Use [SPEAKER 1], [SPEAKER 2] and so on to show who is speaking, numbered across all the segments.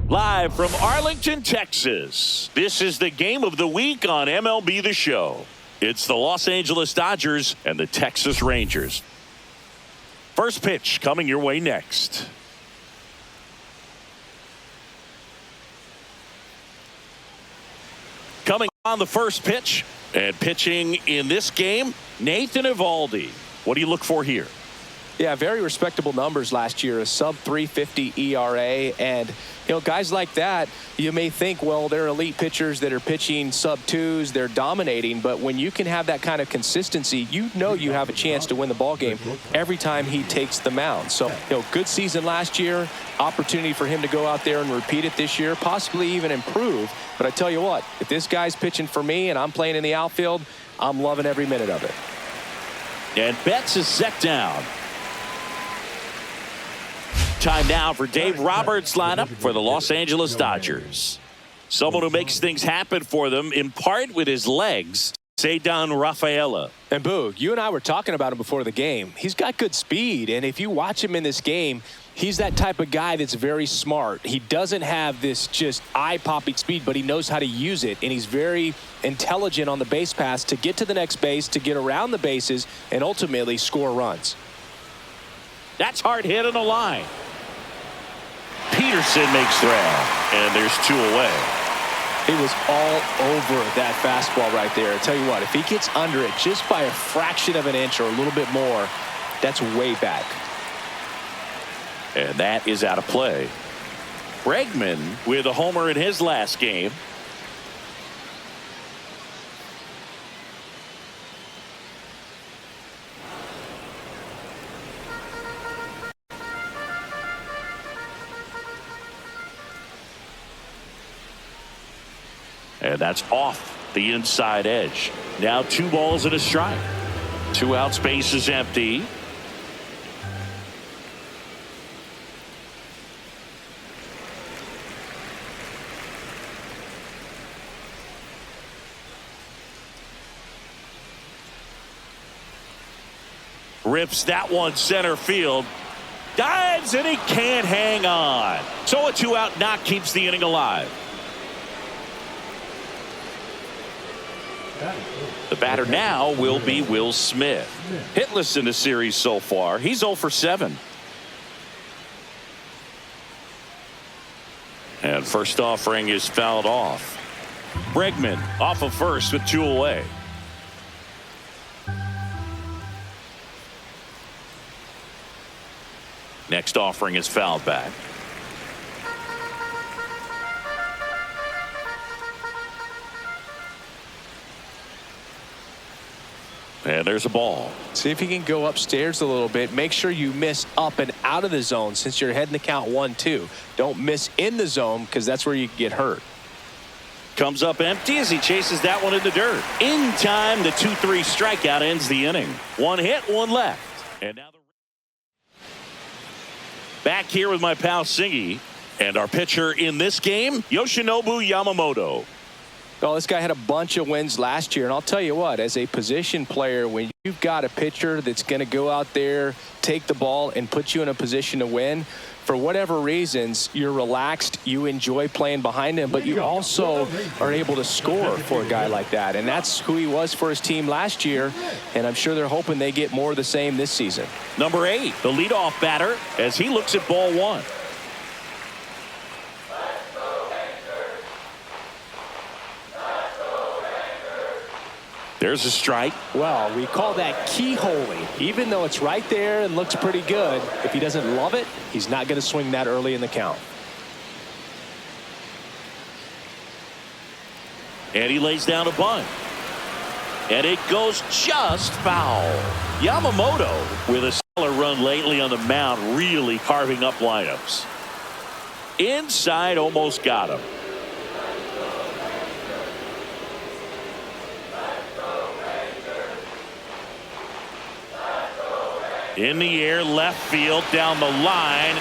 [SPEAKER 1] Live from Arlington, Texas, this is the game of the week on MLB The Show. It's the Los Angeles Dodgers and the Texas Rangers. First pitch coming your way next. Coming on the first pitch and pitching in this game, Nathan Eovaldi. What do you look for here?
[SPEAKER 2] Yeah, very respectable numbers last year, a sub 350 ERA. And, you know, guys like that, you may think, well, they're elite pitchers that are pitching sub twos, they're dominating. But when you can have that kind of consistency, you know you have a chance to win the ball game every time he takes the mound. So, you know, good season last year, opportunity for him to go out there and repeat it this year, possibly even improve. But I tell you what, if this guy's pitching for me and I'm playing in the outfield, I'm loving every minute of it.
[SPEAKER 1] And Betts is set down. Time now for Dave Roberts' lineup for the Los Angeles Dodgers. Someone who makes things happen for them, in part with his legs, Ceddanne Rafaela.
[SPEAKER 2] And Boog, you and I were talking about him before the game. He's got good speed, and if you watch him in this game, he's that type of guy that's very smart. He doesn't have this just eye-popping speed, but he knows how to use it, and he's very intelligent on the base pass to get to the next base, to get around the bases, and ultimately score runs.
[SPEAKER 1] That's hard hit on the line. Peterson makes throw, and there's two away.
[SPEAKER 2] He was all over that fastball right there. I tell you what, if he gets under it just by a fraction of an inch or a little bit more, that's way back.
[SPEAKER 1] And that is out of play. Bregman with a homer in his last game. And that's off the inside edge. Now 2 balls and a strike. 2 outs, base is empty. Rips that one center field. Dives and he can't hang on. So a 2-out knock keeps the inning alive. The batter now will be Will Smith. Hitless in the series so far. He's 0 for 7. And first offering is fouled off. Bregman off of first with 2 away. Next offering is fouled back. And there's a ball.
[SPEAKER 2] See if you can go upstairs a little bit. Make sure you miss up and out of the zone since you're heading to count 1-2. Don't miss in the zone because that's where you get hurt.
[SPEAKER 1] Comes up empty as he chases that one in the dirt. In time, the 2-3 strikeout ends the inning. 1 hit, 1 left. And now back here with my pal Singy. And our pitcher in this game, Yoshinobu Yamamoto.
[SPEAKER 2] Well, this guy had a bunch of wins last year, and I'll tell you what, as a position player, when you've got a pitcher that's going to go out there, take the ball, and put you in a position to win, for whatever reasons, you're relaxed, you enjoy playing behind him, but you also are able to score for a guy like that, and that's who he was for his team last year, and I'm sure they're hoping they get more of the same this season.
[SPEAKER 1] Number 8, the leadoff batter, as he looks at ball 1. There's a strike.
[SPEAKER 2] Well, we call that keyholing. Even though it's right there and looks pretty good, if he doesn't love it, he's not going to swing that early in the count.
[SPEAKER 1] And he lays down a bunt. And it goes just foul. Yamamoto, with a stellar run lately on the mound, really carving up lineups. Inside, almost got him. In the air, left field, down the line.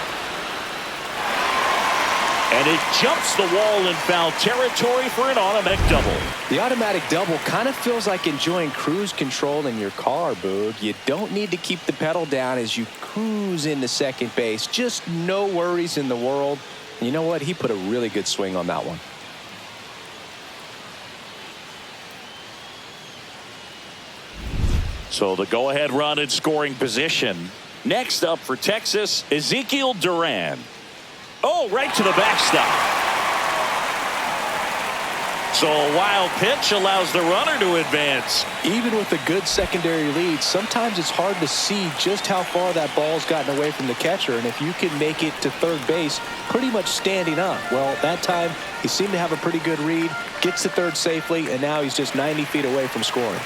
[SPEAKER 1] And it jumps the wall in foul territory for an automatic double.
[SPEAKER 2] The automatic double kind of feels like enjoying cruise control in your car, Boog. You don't need to keep the pedal down as you cruise into second base. Just no worries in the world. You know what? He put a really good swing on that one.
[SPEAKER 1] So the go-ahead run in scoring position. Next up for Texas, Ezekiel Duran. Oh, right to the backstop. So a wild pitch allows the runner to advance.
[SPEAKER 2] Even with a good secondary lead, sometimes it's hard to see just how far that ball's gotten away from the catcher. And if you can make it to third base pretty much standing up. Well, that time he seemed to have a pretty good read, gets to third safely, and now he's just 90 feet away from scoring.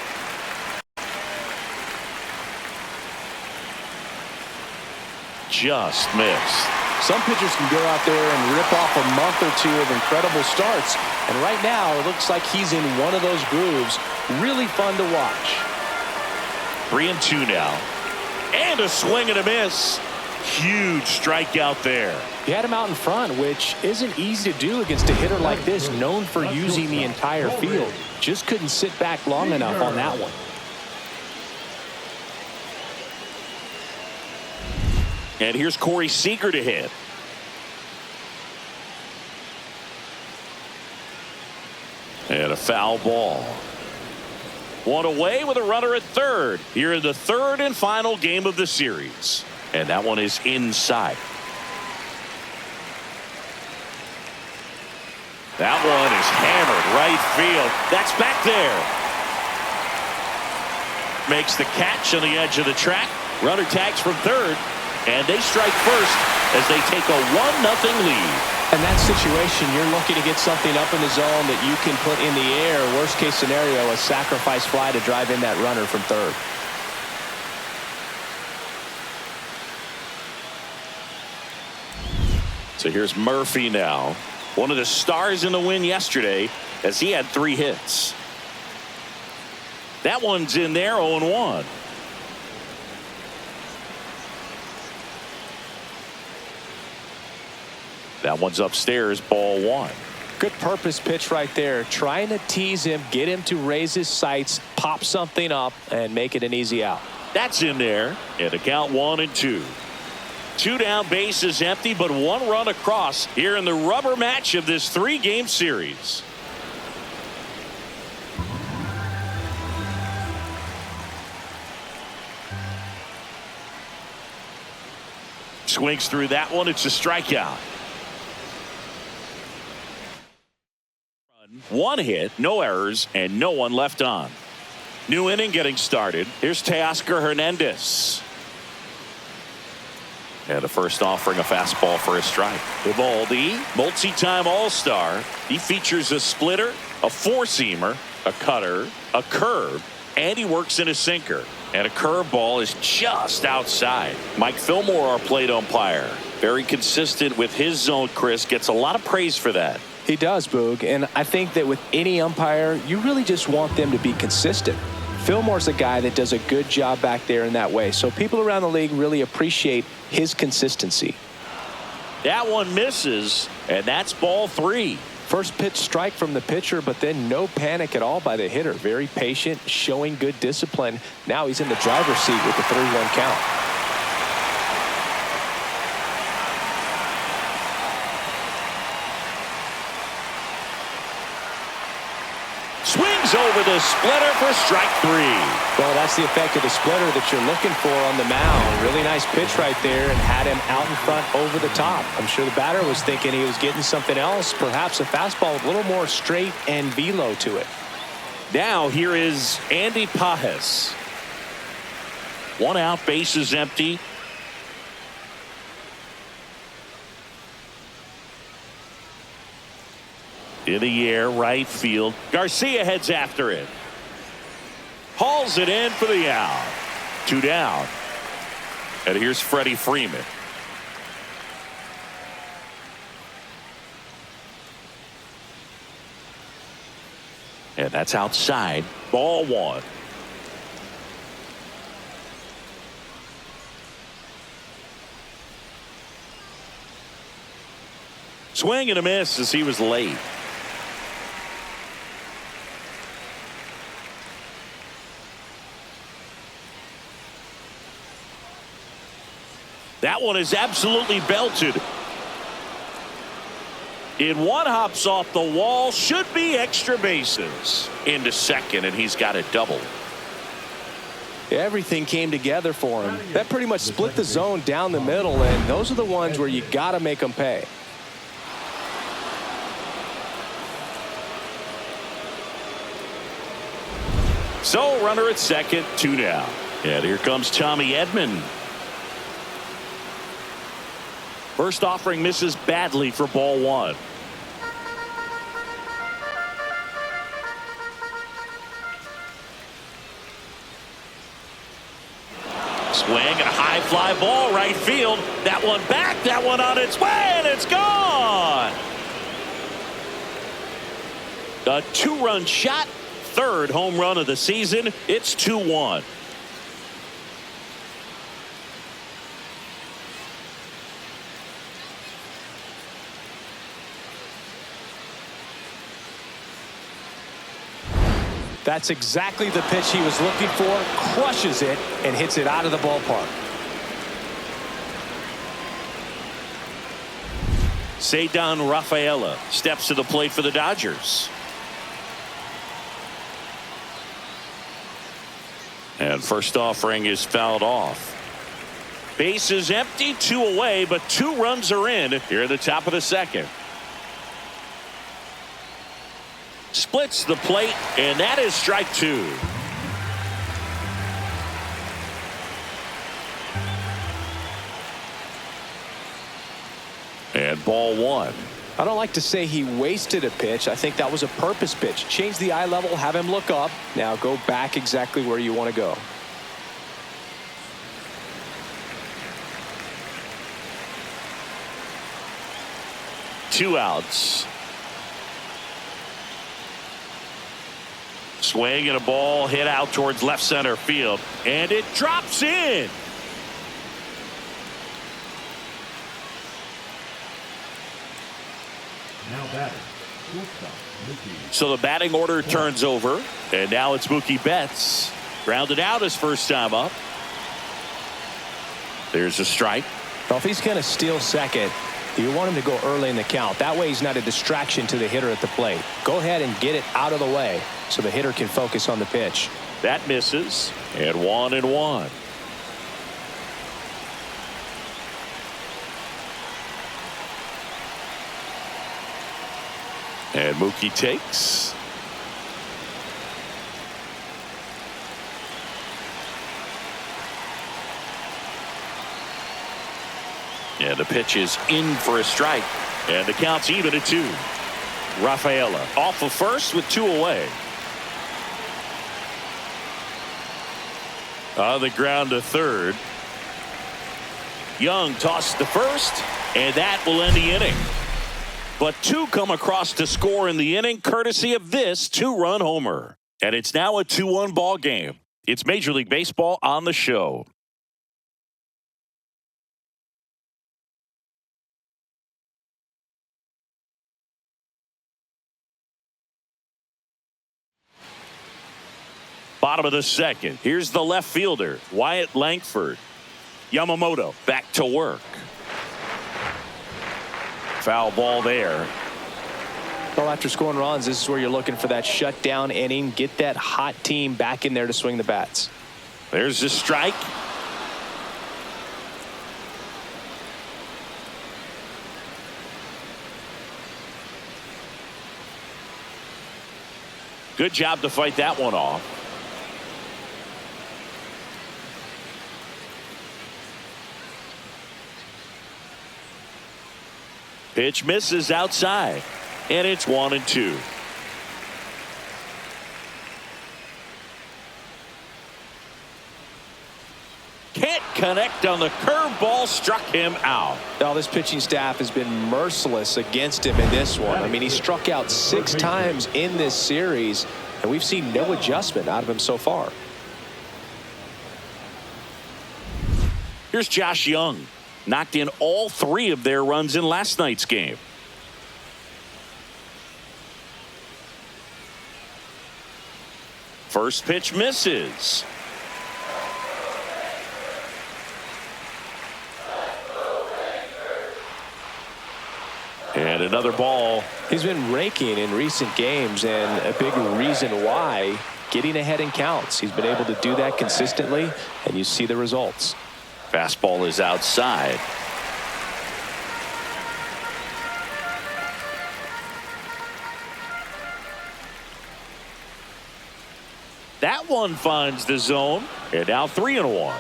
[SPEAKER 1] Just missed.
[SPEAKER 2] Some pitchers can go out there and rip off a month or two of incredible starts. And right now, it looks like he's in one of those grooves. Really fun to watch.
[SPEAKER 1] 3-2 now. And a swing and a miss. Huge strikeout there.
[SPEAKER 2] He had him out in front, which isn't easy to do against a hitter like this, known for using the entire field. Just couldn't sit back long enough on that one.
[SPEAKER 1] And here's Corey Seager to hit. And a foul ball. One away with a runner at third here in the third and final game of the series. And that one is inside. That one is hammered right field. That's back there. Makes the catch on the edge of the track. Runner tags from third. And they strike first as they take a 1-0 lead.
[SPEAKER 2] In that situation, you're looking to get something up in the zone that you can put in the air. Worst case scenario, a sacrifice fly to drive in that runner from third.
[SPEAKER 1] So here's Murphy now. One of the stars in the win yesterday as he had 3 hits. That one's in there, 0-1. That one's upstairs, ball 1.
[SPEAKER 2] Good purpose pitch right there. Trying to tease him, get him to raise his sights, pop something up, and make it an easy out.
[SPEAKER 1] That's in there. And a count 1-2. 2 down, base is empty, but 1 run across here in the rubber match of this 3-game series. Swings through that one. It's a strikeout. 1 hit, no errors, and no one left on. New inning getting started. Here's Teoscar Hernandez. And the first offering, a fastball for a strike. Eovaldi, multi-time All-Star. He features a splitter, a 4-seamer, a cutter, a curve, and he works in a sinker. And a curveball is just outside. Mike Fillmore, our plate umpire, very consistent with his zone. Chris gets a lot of praise for that.
[SPEAKER 2] He does, Boog, and I think that with any umpire, you really just want them to be consistent. Fillmore's a guy that does a good job back there in that way, so people around the league really appreciate his consistency.
[SPEAKER 1] That one misses, and that's ball 3.
[SPEAKER 2] First pitch strike from the pitcher, but then no panic at all by the hitter. Very patient, showing good discipline. Now he's in the driver's seat with the 3-1 count.
[SPEAKER 1] Swings over the splitter for strike 3.
[SPEAKER 2] Well, that's the effect of the splitter that you're looking for on the mound. Really nice pitch right there and had him out in front over the top. I'm sure the batter was thinking he was getting something else, perhaps a fastball with a little more straight and velo to it.
[SPEAKER 1] Now here is Andy Pajes. 1 out, base is empty. In the air, right field. Garcia heads after it. Hauls it in for the out. 2 down. And here's Freddie Freeman. And that's outside. Ball 1. Swing and a miss as he was late. That one is absolutely belted. In one, hops off the wall, should be extra bases. Into second, and he's got a double.
[SPEAKER 2] Everything came together for him. That pretty much split the zone down the middle, and those are the ones where you got to make them pay.
[SPEAKER 1] So, runner at second, 2 down. And here comes Tommy Edman. First offering misses badly for ball 1. Swing and a high fly ball right field. That one back, that one on its way, and it's gone. A 2-run shot, third home run of the season. It's 2-1.
[SPEAKER 2] That's exactly the pitch he was looking for. Crushes it and hits it out of the ballpark.
[SPEAKER 1] Ceddanne Rafaela steps to the plate for the Dodgers. And first offering is fouled off. Base is empty, 2 away, but 2 runs are in here at the top of the second. Splits the plate, and that is strike 2. And ball 1.
[SPEAKER 2] I don't like to say he wasted a pitch. I think that was a purpose pitch. Change the eye level, have him look up. Now go back exactly where you want to go.
[SPEAKER 1] Two outs. Swing and a ball hit out towards left center field, and it drops in.
[SPEAKER 3] Now batting.
[SPEAKER 1] So the batting order turns over, and now it's Mookie Betts. Grounded out his first time up. There's a strike.
[SPEAKER 2] Well, if he's going to steal second, you want him to go early in the count. That way he's not a distraction to the hitter at the plate. Go ahead and get it out of the way so the hitter can focus on the pitch.
[SPEAKER 1] That misses, and 1-1. And Mookie takes. And the pitch is in for a strike. And the count's even at 2. Rafaela off of first with 2 away. On the ground to third. Young tossed to first, and that will end the inning. But 2 come across to score in the inning, courtesy of this 2-run homer. And it's now a 2-1 ball game. It's Major League Baseball on the show. Bottom of the second. Here's the left fielder, Wyatt Langford. Yamamoto back to work. Foul ball there.
[SPEAKER 2] Well, after scoring runs, this is where you're looking for that shutdown inning. Get that hot team back in there to swing the bats.
[SPEAKER 1] There's a strike. Good job to fight that one off. Pitch misses outside, and it's 1-2. Can't connect on the curveball, struck him out.
[SPEAKER 2] Now, this pitching staff has been merciless against him in this one. I mean, he struck out 6 times in this series, and we've seen no adjustment out of him so far.
[SPEAKER 1] Here's Josh Young. Knocked in all 3 of their runs in last night's game. First pitch misses. And another ball.
[SPEAKER 2] He's been raking in recent games, and a big reason why, getting ahead in counts. He's been able to do that consistently, and you see the results.
[SPEAKER 1] Fastball is outside. That one finds the zone, and now 3-1.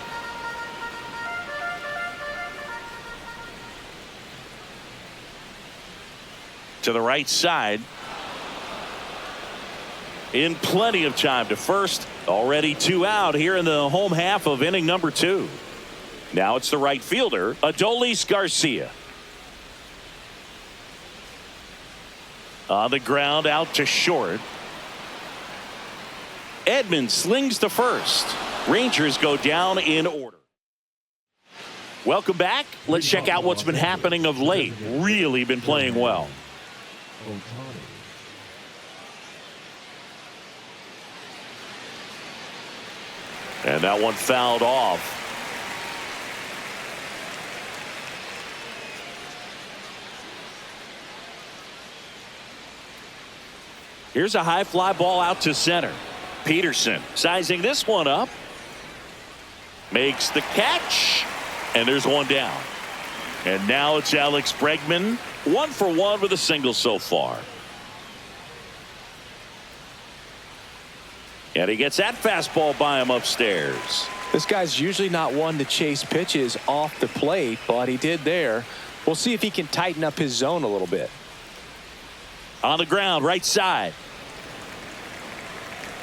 [SPEAKER 1] To the right side. In plenty of time to first. Already 2 out here in the home half of inning number 2. Now it's the right fielder, Adolis Garcia. On the ground, out to short. Edmonds slings to first. Rangers go down in order. Welcome back. Let's check out what's been happening of late. Really been playing well. And that one fouled off. Here's a high fly ball out to center. Peterson sizing this one up. Makes the catch. And there's one down. And now it's Alex Bregman. 1 for 1 with a single so far. And he gets that fastball by him upstairs.
[SPEAKER 2] This guy's usually not one to chase pitches off the plate, but he did there. We'll see if he can tighten up his zone a little bit.
[SPEAKER 1] On the ground, right side.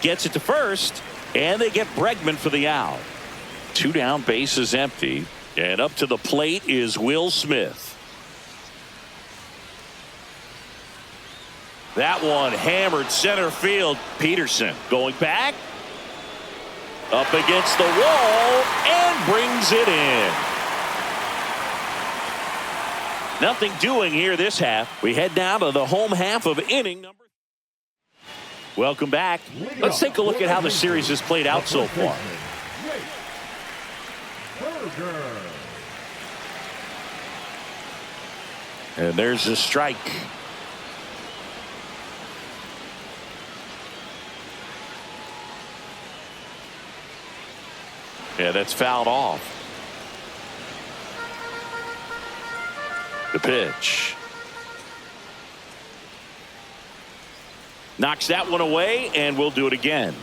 [SPEAKER 1] Gets it to first, and they get Bregman for the out. 2 down, bases empty, and up to the plate is Will Smith. That one hammered center field. Peterson going back. Up against the wall and brings it in. Nothing doing here this half. We head down to the home half of inning number. Welcome back. Let's take a look at how the series has played out so far. And there's a strike. Yeah, that's fouled off. The pitch. Knocks that one away, and we'll do it again.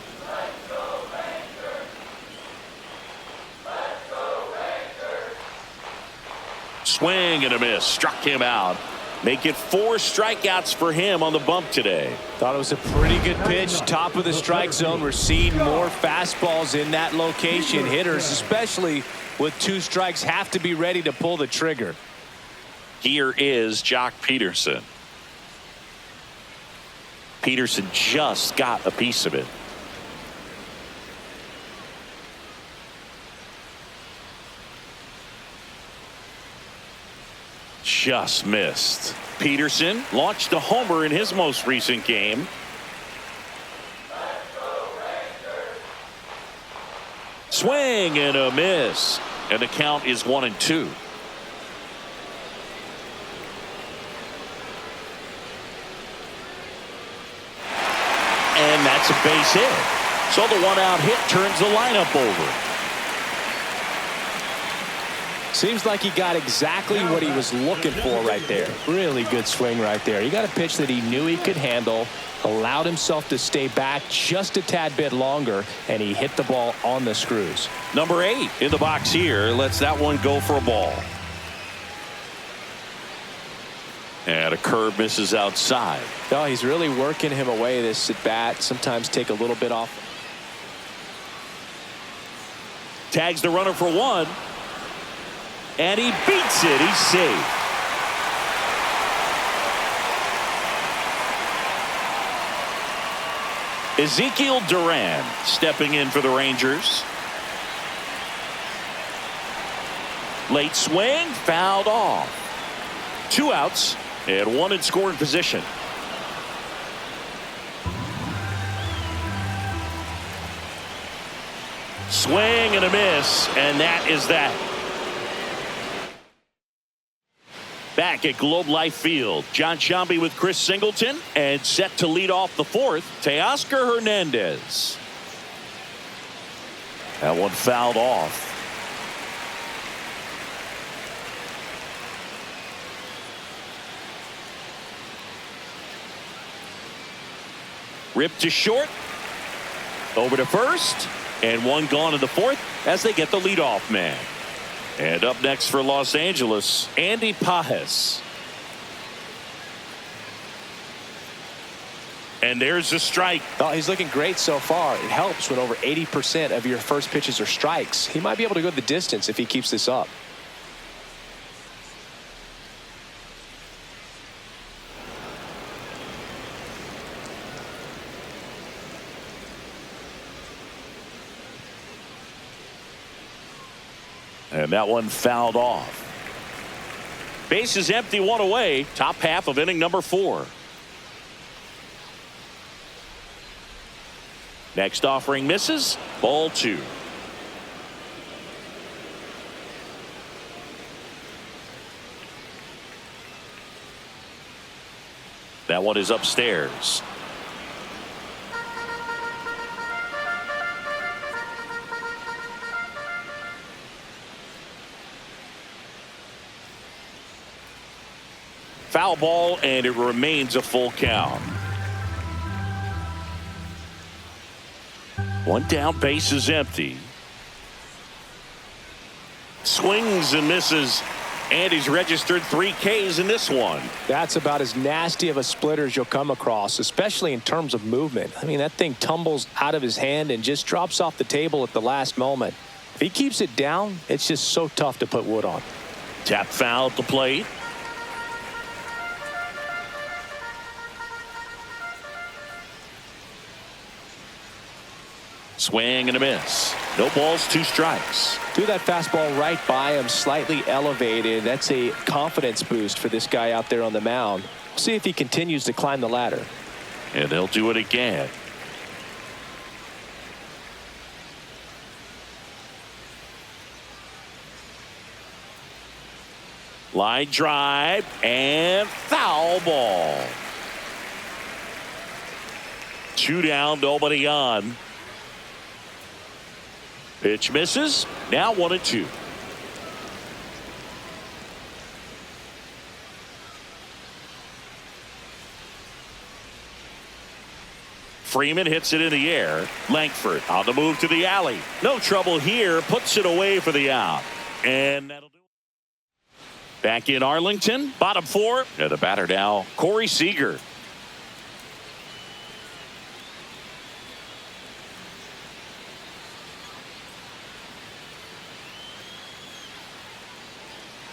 [SPEAKER 1] Swing and a miss. Struck him out. Make it 4 strikeouts for him on the bump today.
[SPEAKER 2] Thought it was a pretty good pitch. Top of the strike zone. We're seeing more fastballs in that location. Hitters, especially with 2 strikes, have to be ready to pull the trigger.
[SPEAKER 1] Here is Jock Peterson. Peterson just got a piece of it. Just missed. Peterson launched a homer in his most recent game. Swing and a miss. And the count is 1-2. And that's a base hit. So the 1-out hit turns the lineup over.
[SPEAKER 2] Seems like he got exactly what he was looking for right there. Really good swing right there. He got a pitch that he knew he could handle, allowed himself to stay back just a tad bit longer, and he hit the ball on the screws.
[SPEAKER 1] Number 8 in the box here lets that one go for a ball. And a curve misses outside.
[SPEAKER 2] Oh, he's really working him away this at bat. Sometimes take a little bit off.
[SPEAKER 1] Tags the runner for 1. And he beats it. He's safe. Ezekiel Duran stepping in for the Rangers. Late swing, fouled off. 2 outs and 1 in scoring position. Swing and a miss, and that is that. Back at Globe Life Field, John Sciambi with Chris Singleton, and set to lead off the fourth, Teoscar Hernandez. That one fouled off. Ripped to short. Over to first. And one gone in the fourth as they get the leadoff man. And up next for Los Angeles, Andy Pages. And there's a strike.
[SPEAKER 2] Oh, he's looking great so far. It helps when over 80% of your first pitches are strikes. He might be able to go the distance if he keeps this up.
[SPEAKER 1] And that one fouled off. Base is empty, one away. Top half of inning number 4. Next offering misses. Ball 2. That one is upstairs. Foul ball, and it remains a full count. One down, base is empty. Swings and misses, and he's registered 3 Ks in this one.
[SPEAKER 2] That's about as nasty of a splitter as you'll come across, especially in terms of movement. I mean, that thing tumbles out of his hand and just drops off the table at the last moment. If he keeps it down, it's just so tough to put wood on.
[SPEAKER 1] Tap foul at the plate. Swing and a miss. No balls, 2 strikes.
[SPEAKER 2] Threw that fastball right by him, slightly elevated. That's a confidence boost for this guy out there on the mound. We'll see if he continues to climb the ladder.
[SPEAKER 1] And he'll do it again. Line drive and foul ball. 2 down, nobody on. Pitch misses. Now 1-2. Freeman hits it in the air. Langford on the move to the alley. No trouble here. Puts it away for the out. And that'll do it. Back in Arlington. Bottom 4. And the batter now, Corey Seager.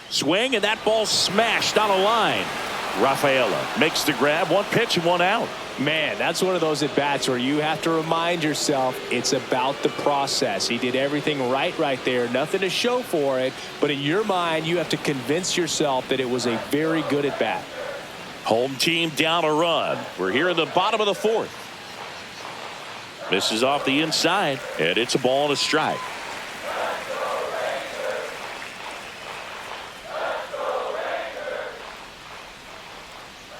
[SPEAKER 1] Swing, and that ball smashed on a line. Rafaela makes the grab. 1 pitch and 1 out.
[SPEAKER 2] Man, that's one of those at-bats where you have to remind yourself it's about the process. He did everything right there. Nothing to show for it. But in your mind, you have to convince yourself that it was a very good at-bat.
[SPEAKER 1] Home team down a run. We're here in the bottom of the 4th. Misses off the inside, and it's a ball and a strike.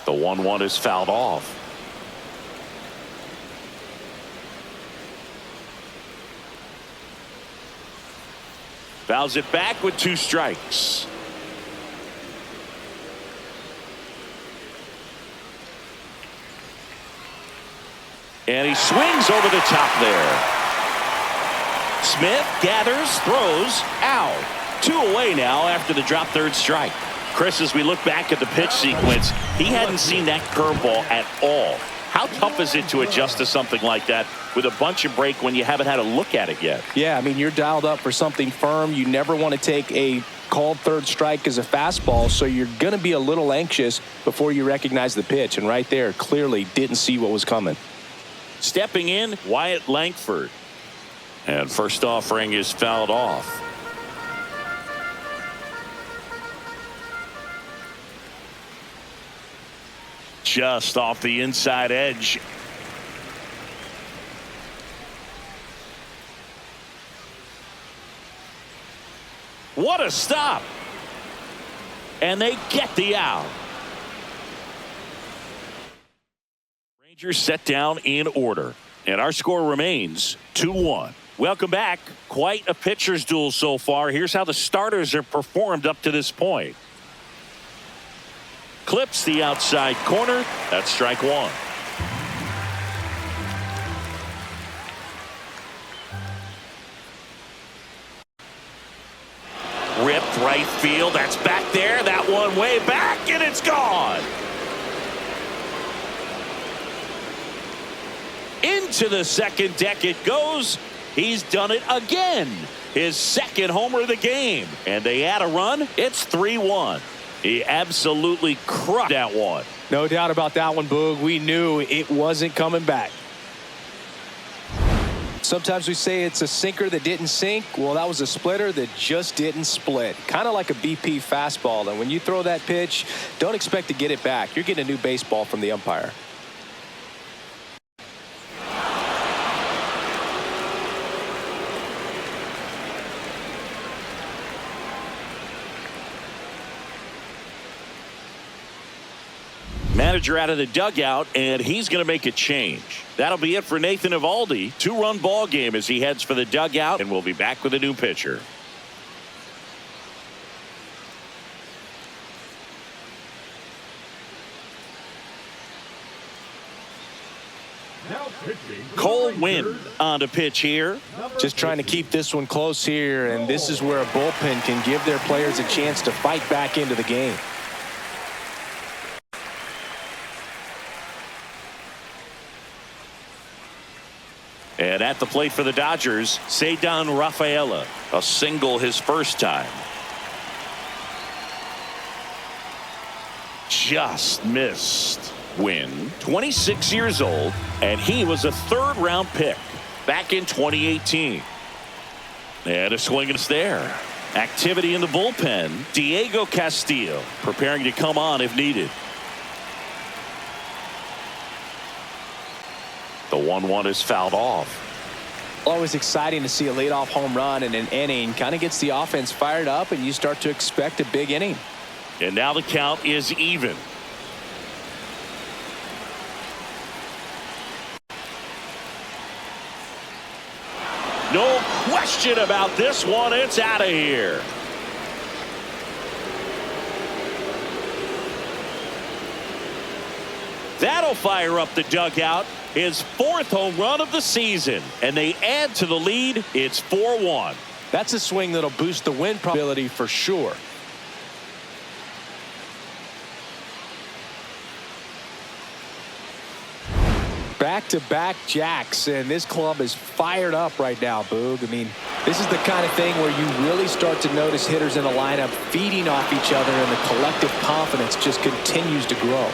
[SPEAKER 1] The 1-1 is fouled off. Fouls it back with 2 strikes. And he swings over the top there. Smith gathers, throws, out. 2 away now after the drop 3rd strike. Chris, as we look back at the pitch sequence, he hadn't seen that curveball at all. How tough is it to adjust to something like that with a bunch of break when you haven't had a look at it yet?
[SPEAKER 2] Yeah, I mean, you're dialed up for something firm. You never want to take a called 3rd strike as a fastball, so you're going to be a little anxious before you recognize the pitch. And right there, clearly didn't see what was coming.
[SPEAKER 1] Stepping in, Wyatt Langford. And first offering is fouled off. Just off the inside edge. What a stop. and they get the out. Rangers set down in order, and our score remains 2-1. Welcome back. Quite a pitcher's duel so far. Here's how the starters have performed up to this point. Clips the outside corner. That's strike one. Ripped right field. That's back there. That one way back, and it's gone. Into the second deck it goes. He's done it again. His second homer of the game. And they add a run. It's 3-1. He absolutely crushed that one.
[SPEAKER 2] No doubt about that one, Boog. We knew it wasn't coming back. Sometimes we say it's a sinker that didn't sink. Well, that was a splitter that just didn't split. Kind of like a BP fastball. And when you throw that pitch, don't expect to get it back. You're getting a new baseball from the umpire.
[SPEAKER 1] Manager out of the dugout, and he's going to make a change. That'll be it for Nathan Eovaldi. Two-run ball game as he heads for the dugout, and we'll be back with a new pitcher. Cole Winn on to pitch here.
[SPEAKER 2] Just trying to keep this one close here, and this is where a bullpen can give their players a chance to fight back into the game.
[SPEAKER 1] And at the plate for the Dodgers, Ceddanne Rafaela. A single his first time. Just missed. Winn, 26 years old, and he was a third-round pick back in 2018. And a swing and it's there. Activity in the bullpen. Diego Castillo preparing to come on if needed. The 1-1 is fouled off.
[SPEAKER 2] Always exciting to see a leadoff home run in an inning. Kind of gets the offense fired up, and you start to expect a big inning.
[SPEAKER 1] And now the count is even. No question about this one. It's out of here. That'll fire up the dugout. His fourth home run of the season, and they add to the lead. It's 4-1.
[SPEAKER 2] That's a swing that'll boost the win probability for sure. Back-to-back jacks, and this club is fired up right now, Boog. I mean, this is the kind of thing where you really start to notice hitters in a lineup feeding off each other, and the collective confidence just continues to grow.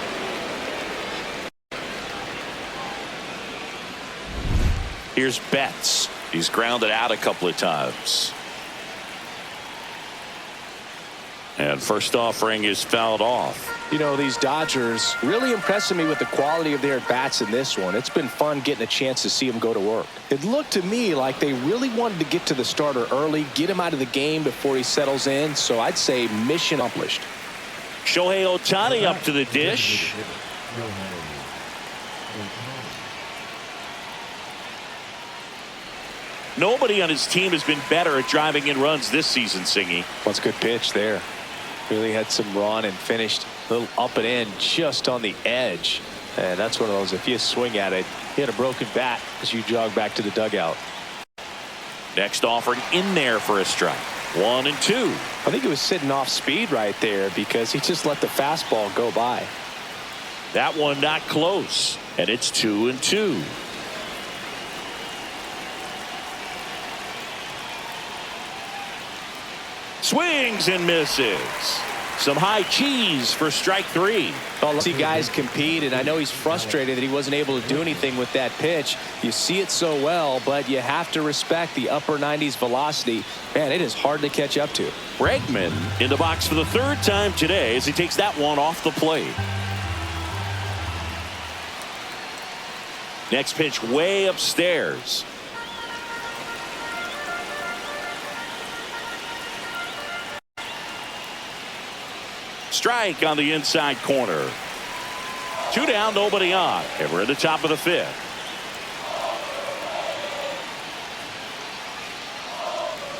[SPEAKER 1] Here's Betts. He's grounded out a couple of times. And first offering is fouled off.
[SPEAKER 2] You know, these Dodgers really impressing me with the quality of their bats in this one. It's been fun getting a chance to see them go to work. It looked to me like they really wanted to get to the starter early, get him out of the game before he settles in. So I'd say mission accomplished.
[SPEAKER 1] Shohei Ohtani up to the dish. Nobody on his team has been better at driving in runs this season, Singy.
[SPEAKER 2] What's a good pitch there. Really had some run and finished a little up and in just on the edge. And that's one of those, if you swing at it, you hit a broken bat as you jog back to the dugout.
[SPEAKER 1] Next offering in there for a strike. 1-2.
[SPEAKER 2] I think it was sitting off speed right there because he just let the fastball go by.
[SPEAKER 1] That one not close. And it's 2-2. Swings and misses. Some high cheese for strike three.
[SPEAKER 2] Well, see guys compete, and I know he's frustrated that he wasn't able to do anything with that pitch. You see it so well, but you have to respect the upper 90s velocity. Man, it is hard to catch up to.
[SPEAKER 1] Bregman in the box for the third time today as he takes that one off the plate. Next pitch way upstairs. Strike on the inside corner. 2 down, nobody on. And we're at the top of the 5th.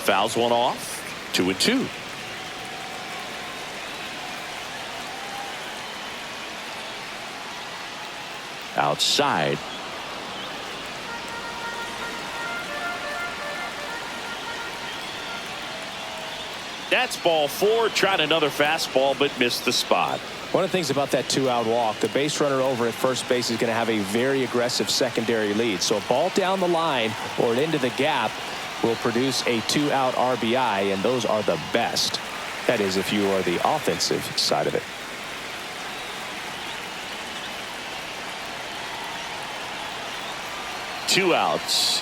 [SPEAKER 1] Fouls one off. 2-2. Outside. That's ball 4. Tried another fastball but missed the spot.
[SPEAKER 2] One of the things about that 2-out walk, the base runner over at first base is going to have a very aggressive secondary lead. So a ball down the line or into the gap will produce a 2-out RBI, and those are the best. That is, if you are the offensive side of it.
[SPEAKER 1] Two outs.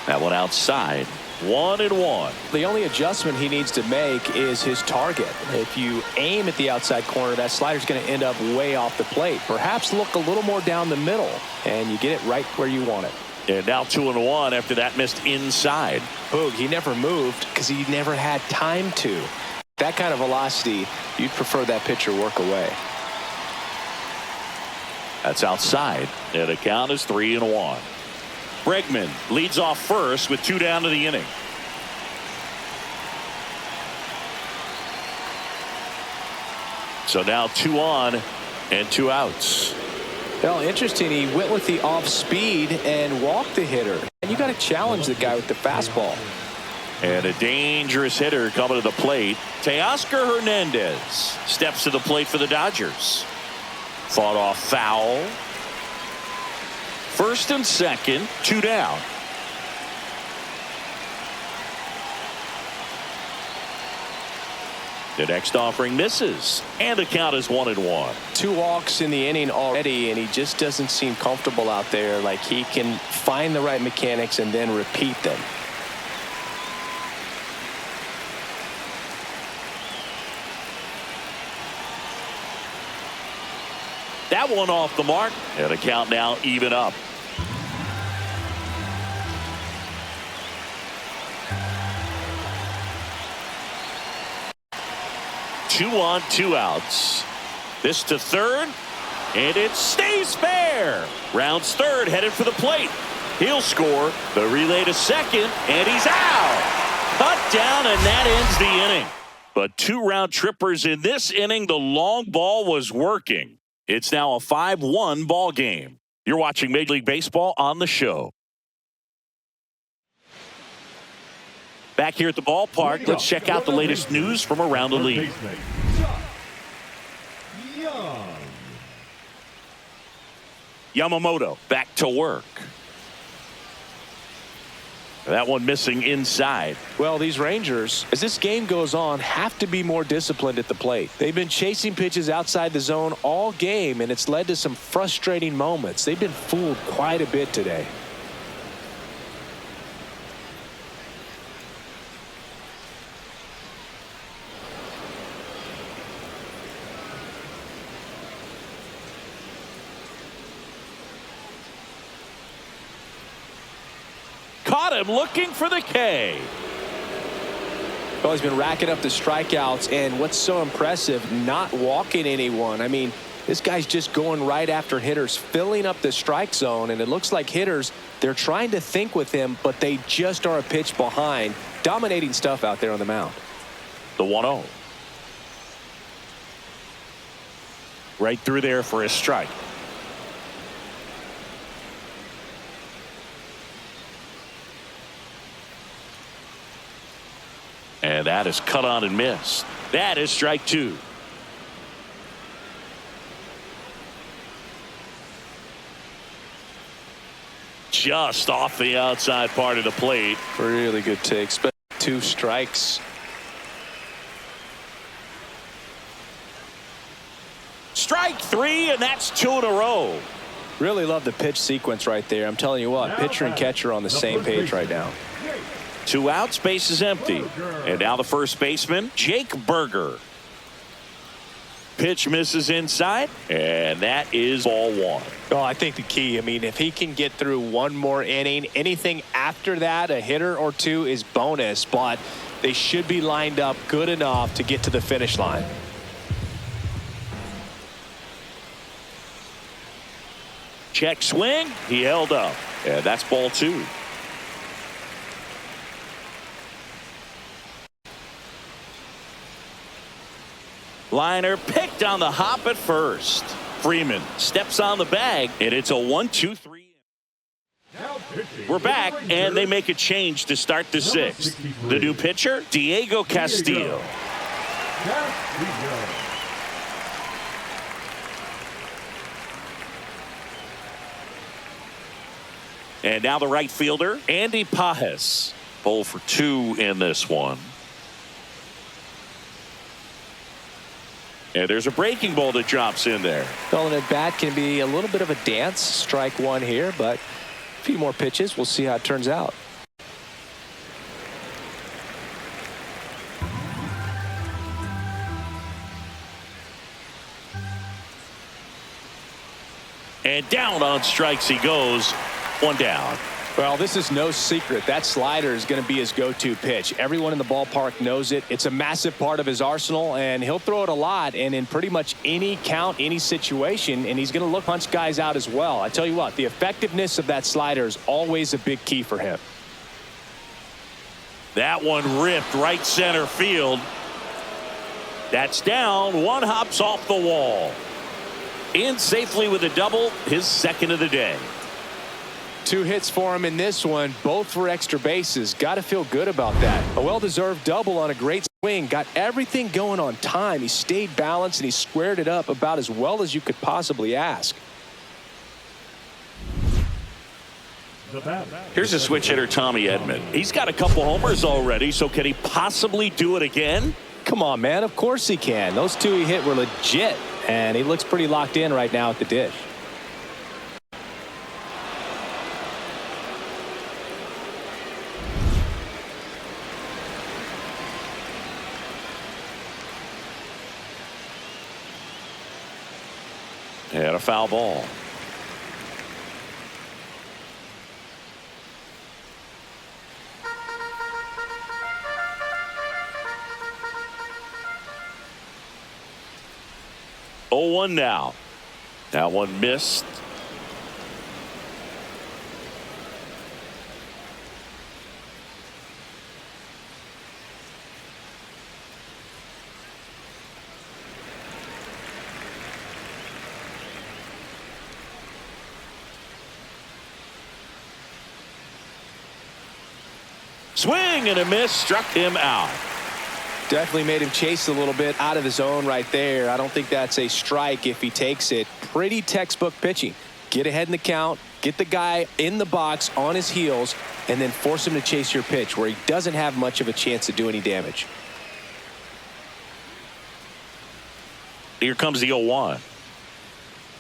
[SPEAKER 1] That one outside. 1-1.
[SPEAKER 2] The only adjustment he needs to make is his target. If you aim at the outside corner, that slider's going to end up way off the plate. Perhaps look a little more down the middle, and you get it right where you want it.
[SPEAKER 1] And now 2-1 after that missed inside.
[SPEAKER 2] Boog, he never moved because he never had time to. That kind of velocity, you'd prefer that pitcher work away.
[SPEAKER 1] That's outside. And the count is 3-1. Bregman leads off first with 2 down to the inning. So now 2 on and 2 outs.
[SPEAKER 2] Well, interesting. He went with the off speed and walked the hitter. And you got to challenge the guy with the fastball.
[SPEAKER 1] And a dangerous hitter coming to the plate. Teoscar Hernandez steps to the plate for the Dodgers. Fought off foul. First and second, 2 down. The next offering misses, and the count is 1-1.
[SPEAKER 2] 2 walks in the inning already, and he just doesn't seem comfortable out there. Like he can find the right mechanics and then repeat them.
[SPEAKER 1] That one off the mark, and the count now even up. Two on, 2 outs. This to third, and it stays fair. Rounds third, headed for the plate. He'll score. The relay to second, and he's out. Cut down, and that ends the inning. But 2 round trippers in this inning. The long ball was working. It's now a 5-1 ball game. You're watching Major League Baseball on the show. Back here at the ballpark, let's check out the latest news from around the league. Yamamoto back to work. That one missing inside.
[SPEAKER 2] Well, these Rangers, as this game goes on, have to be more disciplined at the plate. They've been chasing pitches outside the zone all game, and it's led to some frustrating moments. They've been fooled quite a bit today.
[SPEAKER 1] Caught him looking for the K.
[SPEAKER 2] Well, he's been racking up the strikeouts, and what's so impressive, not walking anyone. I mean, this guy's just going right after hitters, filling up the strike zone, and it looks like hitters, they're trying to think with him, but they just are a pitch behind. Dominating stuff out there on the mound.
[SPEAKER 1] The 1-0. Right through there for a strike. And that is cut on and missed. That is strike 2. Just off the outside part of the plate.
[SPEAKER 2] Really good takes, but 2 strikes.
[SPEAKER 1] Strike 3, and that's 2 in a row.
[SPEAKER 2] Really love the pitch sequence right there. I'm telling you what, pitcher and catcher on the same page right now.
[SPEAKER 1] 2 outs, base is empty. And now the first baseman, Jake Berger. Pitch misses inside, and that is ball 1.
[SPEAKER 2] Oh, I think the key, I mean, if he can get through one more inning, anything after that, a hitter or 2 is bonus, but they should be lined up good enough to get to the finish line.
[SPEAKER 1] check swing. He held up. And that's ball 2. Liner picked on the hop at first. Freeman steps on the bag, and it's a 1-2-3. We're back, and they make a change to start the 6th. The new pitcher, Diego Castillo. And now the right fielder, Andy Pajes. 0 for 2 in this one. And there's a breaking ball that drops in there.
[SPEAKER 2] Well, an at bat can be a little bit of a dance. Strike 1 here, but a few more pitches. We'll see how it turns out.
[SPEAKER 1] And down on strikes he goes. 1 down.
[SPEAKER 2] Well, this is no secret. That slider is going to be his go-to pitch. Everyone in the ballpark knows it. It's a massive part of his arsenal, and he'll throw it a lot and in pretty much any count, any situation, and he's going to look punch guys out as well. I tell you what, the effectiveness of that slider is always a big key for him.
[SPEAKER 1] That one ripped right center field. That's down. 1 hops off the wall. In safely with a double, his 2nd of the day.
[SPEAKER 2] 2 hits for him in this one, both for extra bases. Got to feel good about that. A well-deserved double on a great swing. Got everything going on time. He stayed balanced and he squared it up about as well as you could possibly ask.
[SPEAKER 1] Here's a switch hitter, Tommy Edman. He's got a couple homers already, so can he possibly do it again?
[SPEAKER 2] Come on, man. Of course he can. Those 2 he hit were legit, and he looks pretty locked in right now at the dish.
[SPEAKER 1] And a foul ball. Oh, 1 now. That one missed. Swing and a miss, struck him out.
[SPEAKER 2] Definitely made him chase a little bit out of his zone right there. I don't think that's a strike if he takes it. Pretty textbook pitching. Get ahead in the count, get the guy in the box on his heels, and then force him to chase your pitch where he doesn't have much of a chance to do any damage.
[SPEAKER 1] Here comes the 0-1.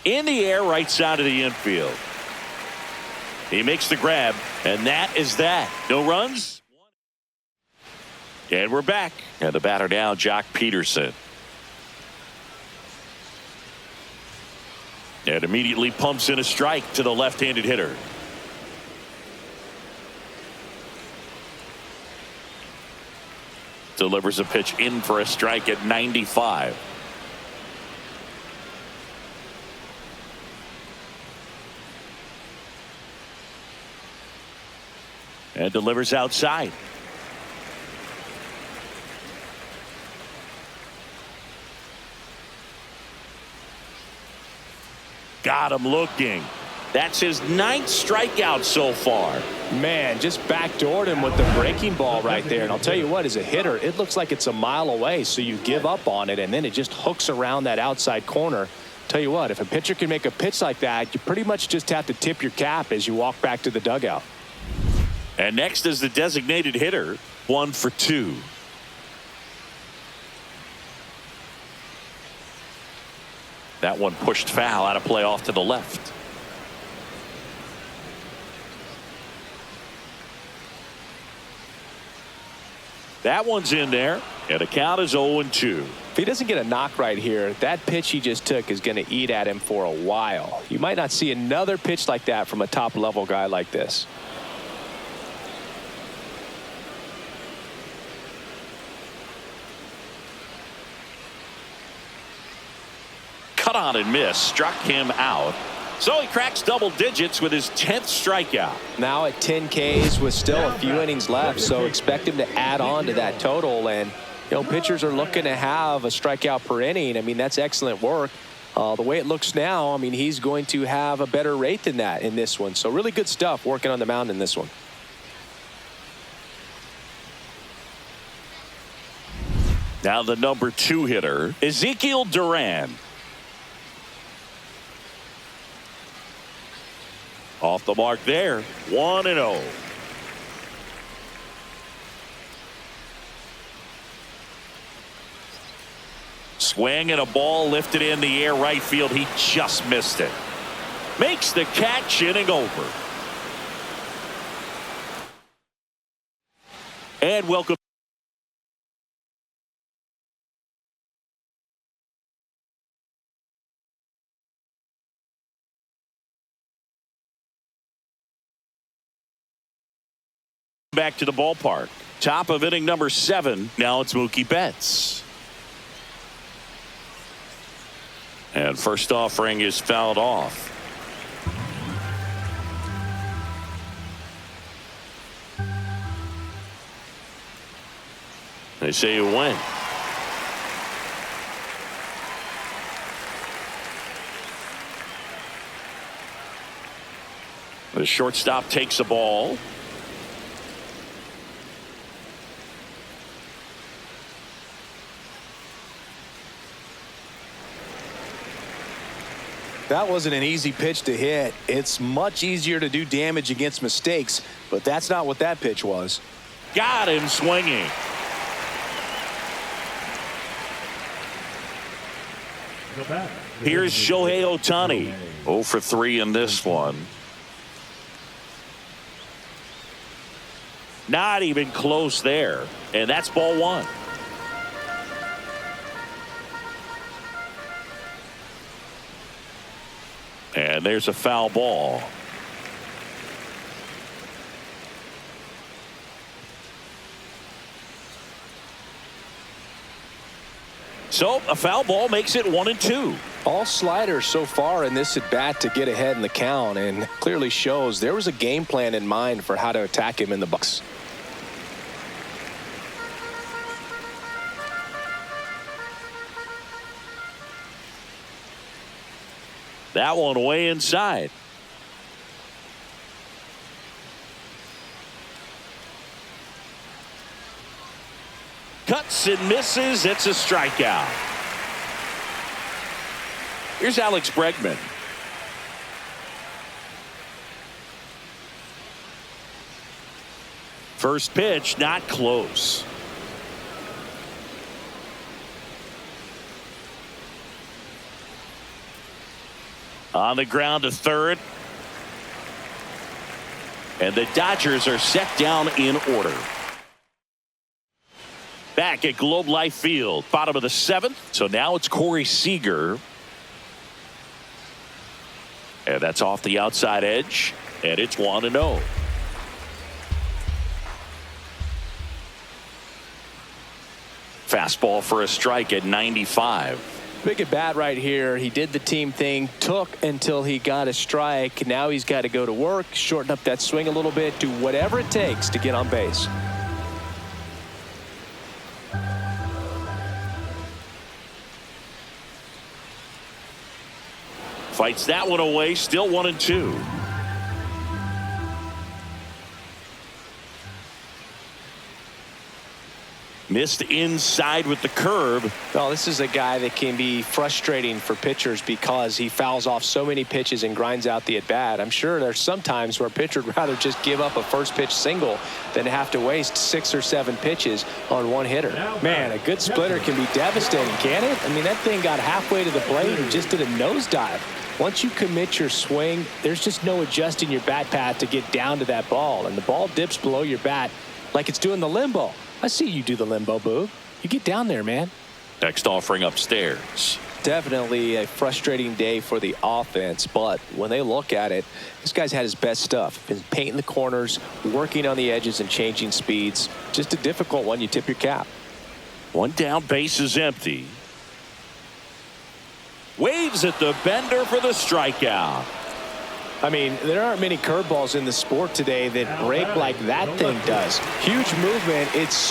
[SPEAKER 1] In the air, right side of the infield. He makes the grab, and that is that. No runs. And we're back. And the batter now, Jock Peterson. And immediately pumps in a strike to the left-handed hitter. Delivers a pitch in for a strike at 95. And delivers outside. Got him looking. That's his 9th strikeout so far.
[SPEAKER 2] Man, just backdoored him with the breaking ball right there. And I'll tell you what, as a hitter, it looks like it's a mile away, so you give up on it, and then it just hooks around that outside corner. Tell you what, if a pitcher can make a pitch like that, you pretty much just have to tip your cap as you walk back to the dugout.
[SPEAKER 1] And next is the designated hitter, 1 for 2. That one pushed foul out of play off to the left. That one's in there, and the count is 0-2.
[SPEAKER 2] If he doesn't get a knock right here, that pitch he just took is going to eat at him for a while. You might not see another pitch like that from a top-level guy like this.
[SPEAKER 1] Cut on and miss, struck him out. So he cracks double digits with his 10th strikeout.
[SPEAKER 2] Now at 10 Ks with still a few innings left, so expect him to add on to that total. And pitchers are looking to have a strikeout per inning. I mean, that's excellent work. The way it looks now, I mean, he's going to have a better rate than that in this one. So really good stuff working on the mound in this one.
[SPEAKER 1] Now the number 2 hitter, Ezekiel Duran. Off the mark there, 1-0. Swing and a ball lifted in the air right field. He just missed it. Makes the catch, inning over. And welcome back to the ballpark. Top of inning number 7. Now it's Mookie Betts. And first offering is fouled off. They say you win. The shortstop takes the ball.
[SPEAKER 2] That wasn't an easy pitch to hit. It's much easier to do damage against mistakes, but that's not what that pitch was.
[SPEAKER 1] Got him swinging. Here's Shohei Ohtani. 0 for 3 in this one. Not even close there. And that's ball 1. And there's a foul ball. So a foul ball makes it 1-2.
[SPEAKER 2] All sliders so far in this at bat to get ahead in the count, and clearly shows there was a game plan in mind for how to attack him in the box.
[SPEAKER 1] That one way inside. Cuts and misses. It's a strikeout. Here's Alex Bregman. First pitch, not close. On the ground to third. And the Dodgers are set down in order. Back at Globe Life Field, bottom of the 7th. So now it's Corey Seager. And that's off the outside edge. And it's 1-0. Fastball for a strike at 95.
[SPEAKER 2] Big at bat right here. He did the team thing, took until he got a strike. Now he's got to go to work, shorten up that swing a little bit, do whatever it takes to get on base.
[SPEAKER 1] Fights that one away, still 1-2. Missed inside with the curve.
[SPEAKER 2] Well, this is a guy that can be frustrating for pitchers because he fouls off so many pitches and grinds out the at bat. I'm sure there's some times where a pitcher would rather just give up a first pitch single than have to waste 6 or 7 pitches on one hitter. Man, a good splitter can be devastating, can it? I mean, that thing got halfway to the plate and just did a nosedive. Once you commit your swing, there's just no adjusting your bat path to get down to that ball, and the ball dips below your bat like it's doing the limbo. I see you do the limbo, Boo. You get down there, man.
[SPEAKER 1] Next offering upstairs.
[SPEAKER 2] Definitely a frustrating day for the offense, but when they look at it, this guy's had his best stuff. Been painting the corners, working on the edges and changing speeds. Just a difficult one. You tip your cap.
[SPEAKER 1] One down, base is empty. Waves at the bender for the strikeout.
[SPEAKER 2] I mean, there aren't many curveballs in the sport today that break like that thing does. Huge movement. It's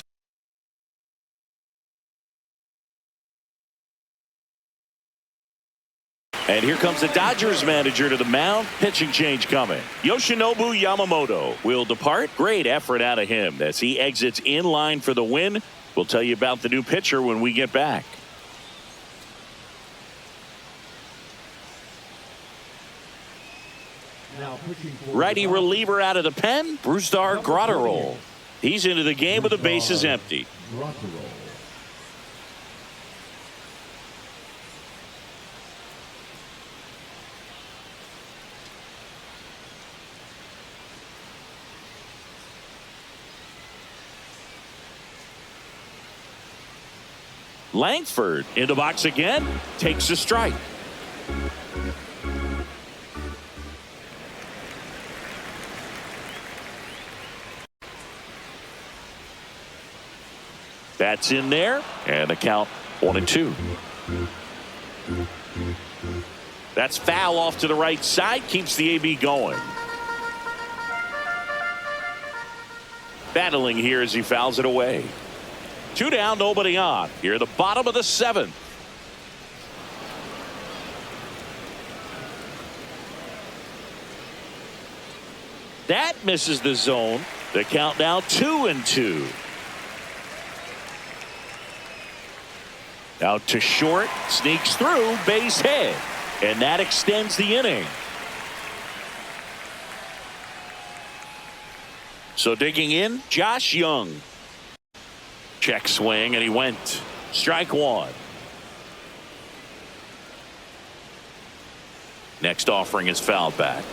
[SPEAKER 1] And here comes the Dodgers manager to the mound. Pitching change coming. Yoshinobu Yamamoto will depart. Great effort out of him as he exits in line for the win. We'll tell you about the new pitcher when we get back. Righty reliever out of the pen, Brusdar Graterol. He's into the game with the bases empty. Langford in the box again, takes a strike. That's in there, and the count 1-2. That's foul off to the right side, keeps the AB going. Battling here as he fouls it away. 2 down, nobody on. Here at the bottom of the 7th. That misses the zone. The count now 2-2. Out to short, sneaks through, base hit, and that extends the inning. So digging in, Josh Young. Check swing, and he went. Strike 1. Next offering is fouled back.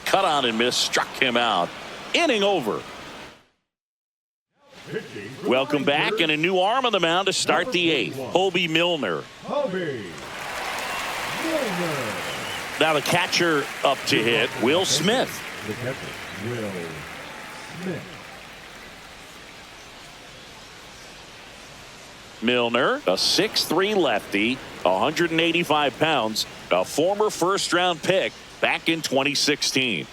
[SPEAKER 1] Cut on and miss, struck him out. Inning over. Welcome back, and a new arm on the mound to start the 8th. Hobie Milner. Now the catcher up to hit, Will Smith.
[SPEAKER 3] The catcher, Will Smith.
[SPEAKER 1] Milner, a 6'3" lefty, 185 pounds, a former first-round pick back in 2016.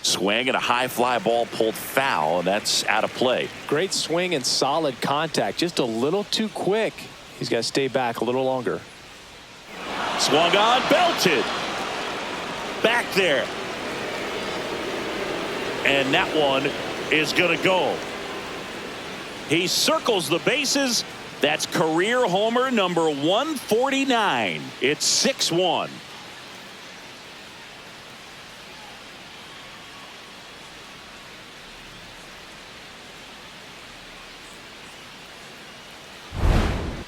[SPEAKER 1] Swing and a high fly ball pulled foul, and that's out of play.
[SPEAKER 2] great swing and solid contact. Just a little too quick. He's got to stay back a little longer.
[SPEAKER 1] Swung on, belted. Back there. And that one is going to go. He circles the bases. That's career homer number 149. It's 6-1.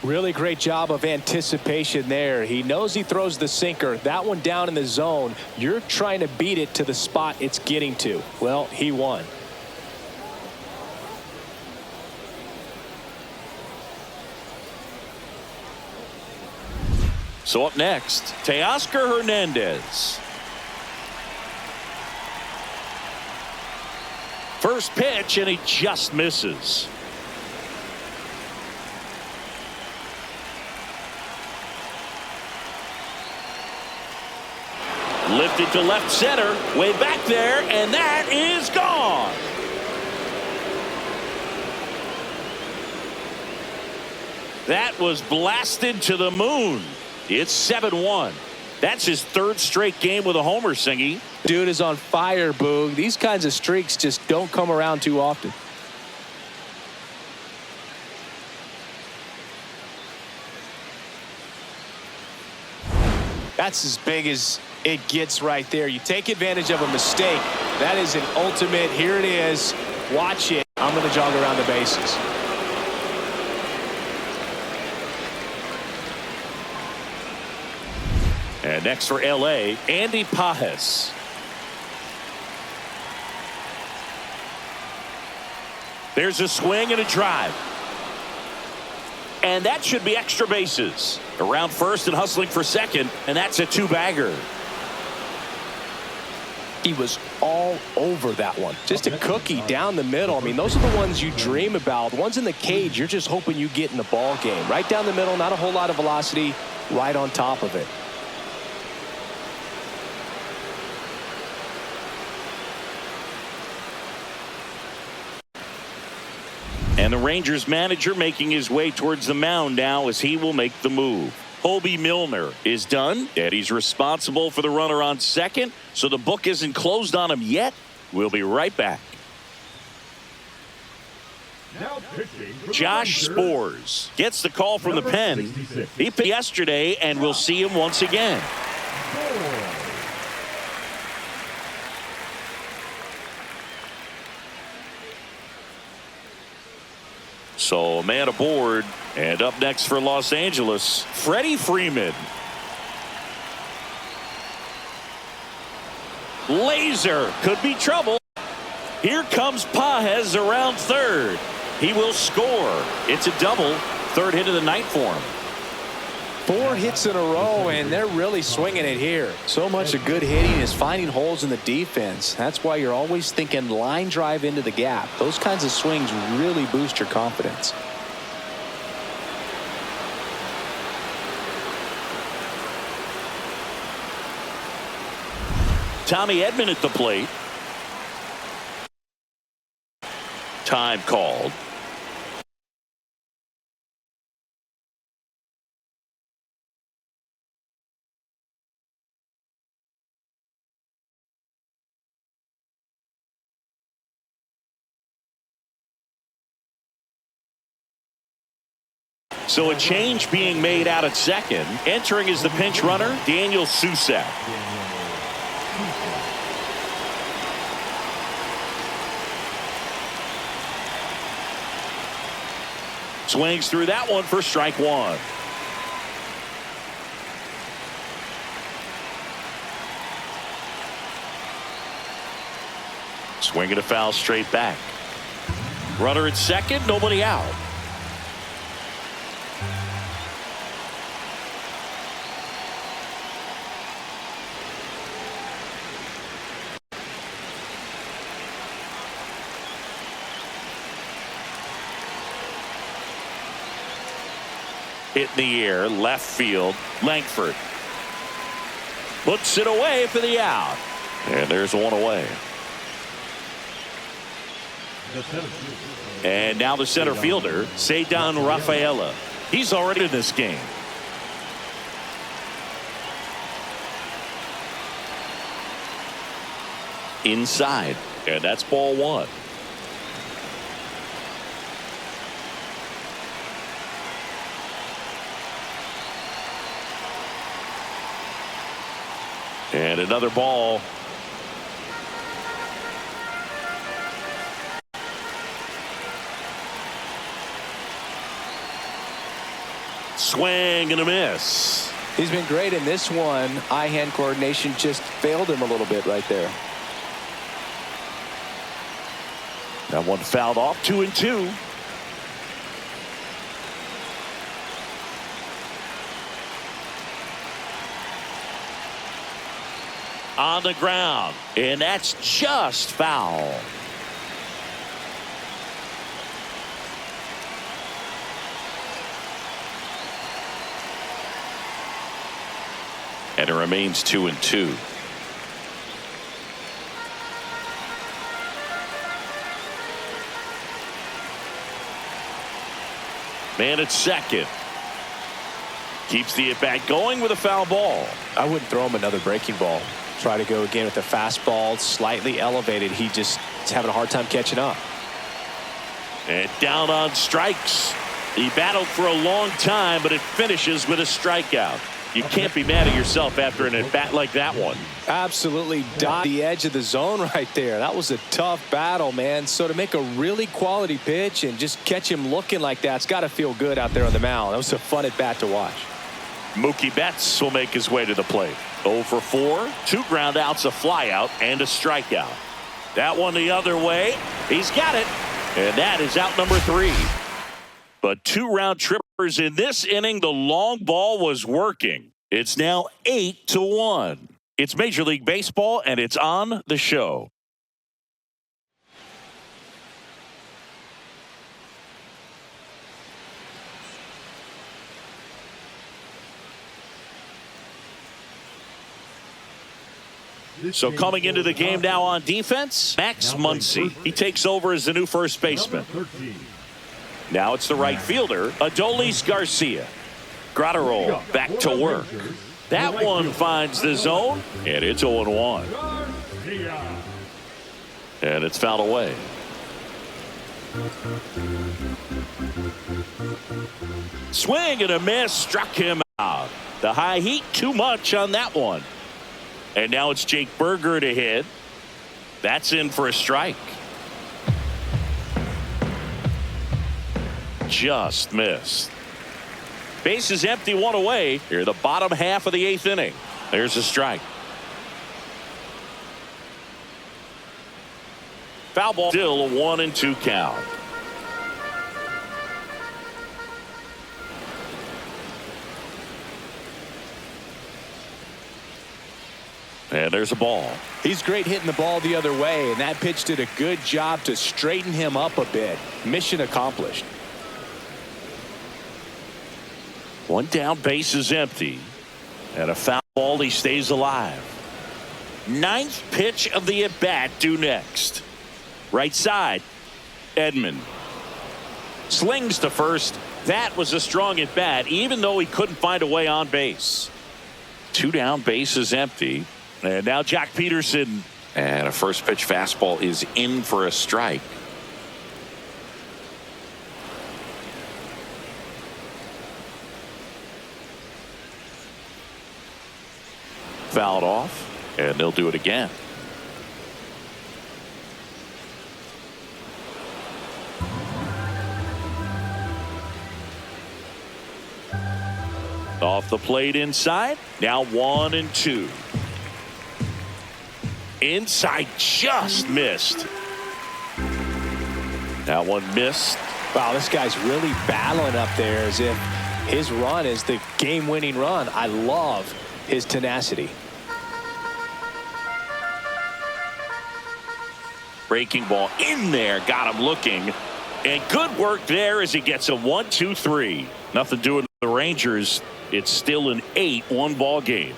[SPEAKER 2] Really great job of anticipation there. He knows he throws the sinker. That one down in the zone. You're trying to beat it to the spot it's getting to. Well, he won.
[SPEAKER 1] So up next, Teoscar Hernandez. First pitch, and he just misses. Lifted to left center, way back there, and that is gone. That was blasted to the moon. It's 7-1. That's his 3rd straight game with a homer, Singy.
[SPEAKER 2] Dude is on fire, Boog. These kinds of streaks just don't come around too often. That's as big as it gets right there. You take advantage of a mistake. That is an ultimate. Here it is. Watch it. I'm going to jog around the bases.
[SPEAKER 1] And next for L.A., Andy Pajes. There's a swing and a drive. And that should be extra bases. Around first and hustling for second, and that's a 2-bagger.
[SPEAKER 2] He was all over that one. Just a cookie down the middle. I mean, those are the ones you dream about. The ones in the cage, you're just hoping you get in the ball game. Right down the middle, not a whole lot of velocity, right on top of it.
[SPEAKER 1] And the Rangers manager making his way towards the mound now as he will make the move. Hobie Milner is done, and he's responsible for the runner on second, so the book isn't closed on him yet. We'll be right back.
[SPEAKER 3] Now pitching for the
[SPEAKER 1] Josh
[SPEAKER 3] Rangers,
[SPEAKER 1] Spores gets the call from the pen.
[SPEAKER 3] 66.
[SPEAKER 1] He pitched yesterday, and we'll see him once again.
[SPEAKER 3] Four.
[SPEAKER 1] So a man aboard, and up next for Los Angeles, Freddie Freeman. Laser could be trouble. Here comes Pages around third. He will score. It's a double. Third hit of the night for him.
[SPEAKER 2] 4 hits in a row, and they're really swinging it here.
[SPEAKER 4] So much of good hitting is finding holes in the defense. That's why you're always thinking line drive into the gap. Those kinds of swings really boost your confidence.
[SPEAKER 1] Tommy Edman at the plate. Time called. So a change being made out at second. Entering is the pinch runner, Daniel Susak. Swings through that one for strike one. Swinging a foul straight back. Runner at second, nobody out. Hit in the air, left field, Langford. Puts it away for the out. And there's one away. And now the center fielder, Ceddanne Rafaela. He's already in this game. Inside. And that's ball one. And another ball. Swing and a miss.
[SPEAKER 2] He's been great in this one. Eye-hand coordination just failed him a little bit right there.
[SPEAKER 1] That one fouled off, 2-2. On the ground, and that's just foul. And it remains 2-2. Man at second. Keeps the at-bat going with a foul ball.
[SPEAKER 2] I wouldn't throw him another breaking ball. Try to go again with the fastball, slightly elevated. He just is having a hard time catching up.
[SPEAKER 1] And down on strikes. He battled for a long time, but it finishes with a strikeout. You can't be mad at yourself after an at-bat like that one.
[SPEAKER 2] Absolutely dot the edge of the zone right there. That was a tough battle, man. So to make a really quality pitch and just catch him looking like that, it's got to feel good out there on the mound. That was a fun at-bat to watch.
[SPEAKER 1] Mookie Betts will make his way to the plate. 0 for 4, 2 ground outs, a fly out, and a strikeout. That one the other way. He's got it. And that is out number 3. But 2 round trippers in this inning. The long ball was working. It's now 8-1. It's Major League Baseball, and it's on the show. So coming into the game now on defense, Max Muncy. He takes over as the new first baseman. Now it's the right fielder, Adolis Garcia. Gratterol back to work. That one finds the zone, and it's 0-1. And it's fouled away. Swing and a miss, struck him out. The high heat, too much on that one. And now it's Jake Berger to hit. That's in for a strike. Just missed. Base is empty, one away. Here, the bottom half of the 8th inning. There's a strike. Foul ball, still a 1-2 count. And there's a ball.
[SPEAKER 2] He's great hitting the ball the other way, and that pitch did a good job to straighten him up a bit. Mission accomplished.
[SPEAKER 1] One down, base is empty. And a foul ball, he stays alive. 9th pitch of the at-bat due next. Right side, Edman. Slings to first. That was a strong at-bat, even though he couldn't find a way on base. 2 down, base is empty. And now Jack Peterson. And a first pitch fastball is in for a strike. Fouled off, and they'll do it again. Off the plate inside. Now 1-2. Inside, just missed. That one missed.
[SPEAKER 2] Wow, this guy's really battling up there as if his run is the game-winning run. I love his tenacity.
[SPEAKER 1] Breaking ball in there, got him looking. And good work there as he gets a 1-2-3. Nothing doing with the Rangers. It's still an 8-1 ball game.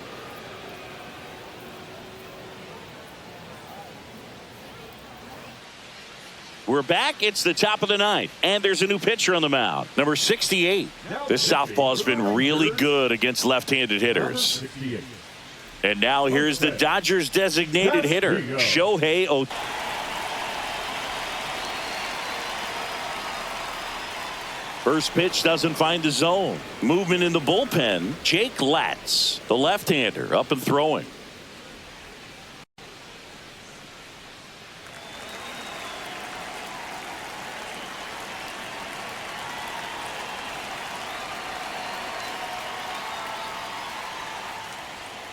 [SPEAKER 1] We're back. It's the top of the 9th, and there's a new pitcher on the mound, number 68. This southpaw's been really good against left-handed hitters. And now here's the Dodgers designated hitter, Shohei Ohtani. First pitch doesn't find the zone. Movement in the bullpen. Jake Latz, the left-hander, up and throwing.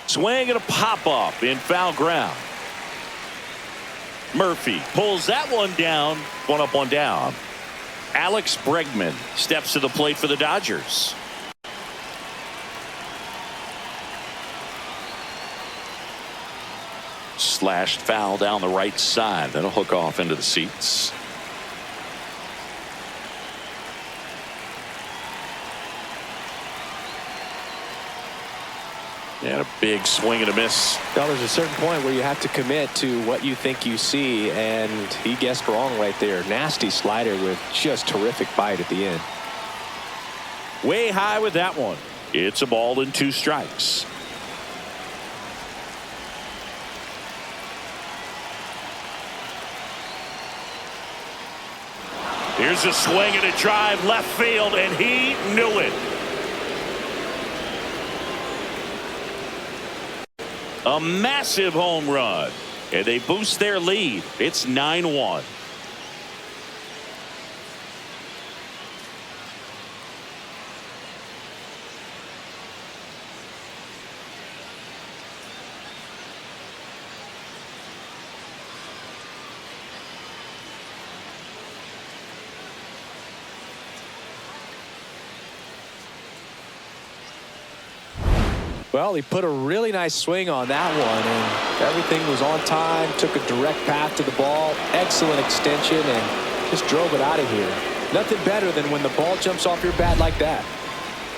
[SPEAKER 1] Swing and a pop-up in foul ground. Murphy pulls that one down. One up, one down. Alex Bregman steps to the plate for the Dodgers. Slashed foul down the right side. That'll hook off into the seats. And a big swing and a miss.
[SPEAKER 2] Now, there's a certain point where you have to commit to what you think you see, and he guessed wrong right there. Nasty slider with just terrific bite at the end.
[SPEAKER 1] Way high with that one. It's a ball and 2 strikes. Here's a swing and a drive left field, and he knew it. A massive home run, and they boost their lead. It's 9-1.
[SPEAKER 2] Well, he put a really nice swing on that one, and everything was on time, took a direct path to the ball, excellent extension, and just drove it out of here. Nothing better than when the ball jumps off your bat like that.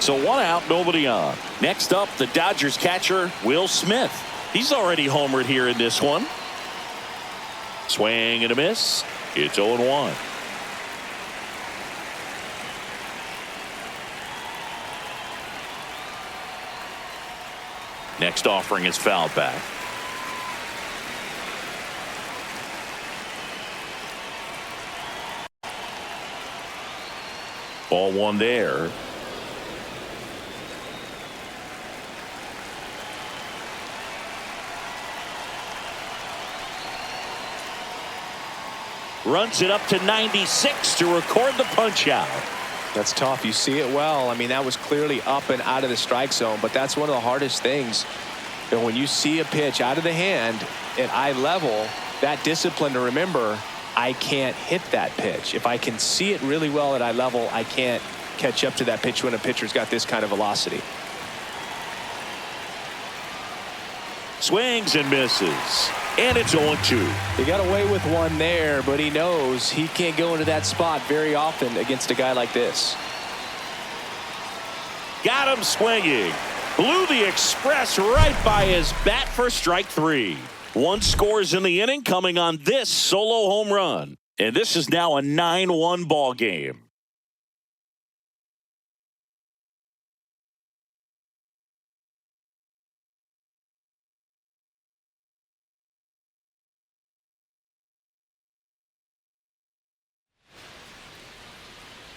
[SPEAKER 1] So 1 out, nobody on. Next up, the Dodgers catcher, Will Smith. He's already homered here in this one. Swing and a miss. It's 0-1. Next offering is fouled back. Ball 1 there. Runs it up to 96 to record the punch out.
[SPEAKER 2] That's tough. You see it well. I mean, that was clearly up and out of the strike zone, but that's one of the hardest things. You know, when you see a pitch out of the hand at eye level, that discipline to remember, I can't hit that pitch. If I can see it really well at eye level, I can't catch up to that pitch when a pitcher's got this kind of velocity.
[SPEAKER 1] Swings and misses. And it's 0-2.
[SPEAKER 2] He got away with one there, but he knows he can't go into that spot very often against a guy like this.
[SPEAKER 1] Got him swinging. Blew the express right by his bat for strike 3. 1 scores in the inning coming on this solo home run. And this is now a 9-1 ball game.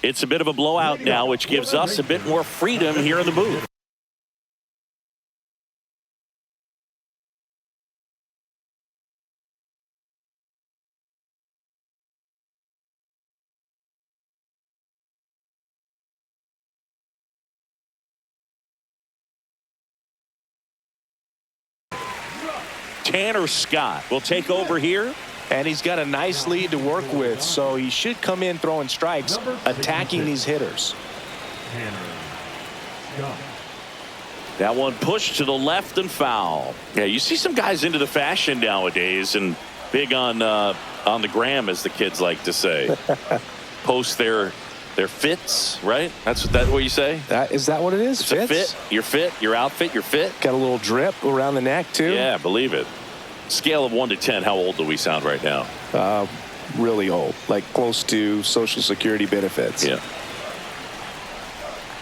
[SPEAKER 1] It's a bit of a blowout now, which gives us a bit more freedom here in the booth. Tanner Scott will take over here.
[SPEAKER 2] And he's got a nice lead to work with, so he should come in throwing strikes, attacking these hitters.
[SPEAKER 1] That one pushed to the left and foul. Yeah, you see some guys into the fashion nowadays and big on the gram, as the kids like to say. Post their fits, right? That's what you say?
[SPEAKER 2] Is that what it is?
[SPEAKER 1] It's a fit, your fit, your outfit, your fit.
[SPEAKER 2] Got a little drip around the neck, too?
[SPEAKER 1] Yeah, believe it. Scale of 1 to 10, how old do we sound right now?
[SPEAKER 2] Really old, like close to Social Security benefits.
[SPEAKER 1] Yeah.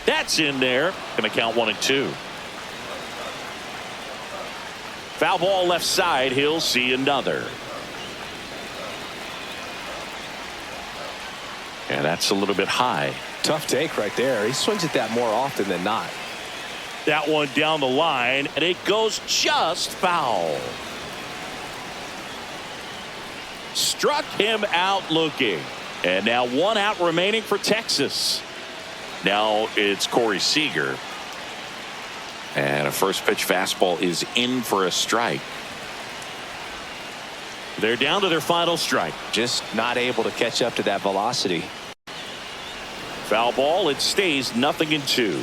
[SPEAKER 1] That's in there. Gonna count 1 and 2. Foul ball left side. He'll see another. And that's a little bit high.
[SPEAKER 2] Tough take right there. He swings at that more often than not.
[SPEAKER 1] That one down the line, and it goes just foul. Struck him out looking. And now 1 out remaining for Texas. Now it's Corey Seager. And a first pitch fastball is in for a strike. They're down to their final strike.
[SPEAKER 2] Just not able to catch up to that velocity.
[SPEAKER 1] Foul ball. It stays 0-2.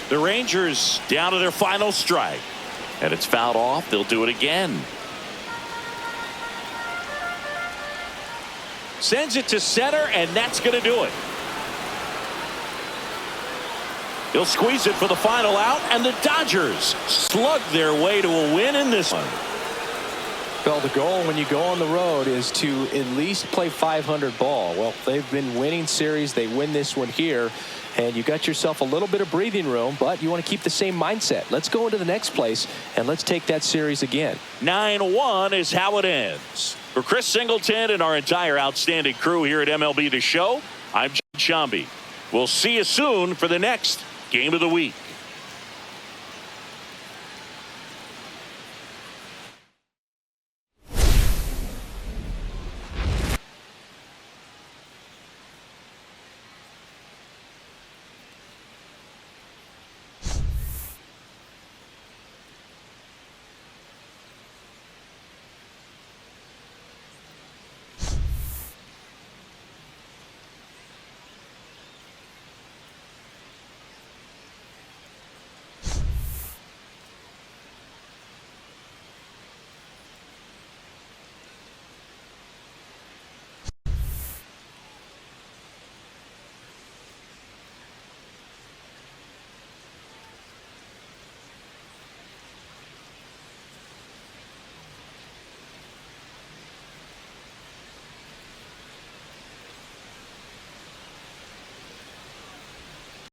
[SPEAKER 1] The Rangers down to their final strike. And it's fouled off. They'll do it again. Sends it to center, and that's going to do it. He'll squeeze it for the final out, and the Dodgers slug their way to a win in this one.
[SPEAKER 2] Well, the goal when you go on the road is to at least play 500 ball. Well, they've been winning series. They win this one here, and you got yourself a little bit of breathing room, but you want to keep the same mindset. Let's go into the next place, and let's take that series again.
[SPEAKER 1] 9-1 is how it ends. For Chris Singleton and our entire outstanding crew here at MLB The Show, I'm John Shambi. We'll see you soon for the next Game of the Week.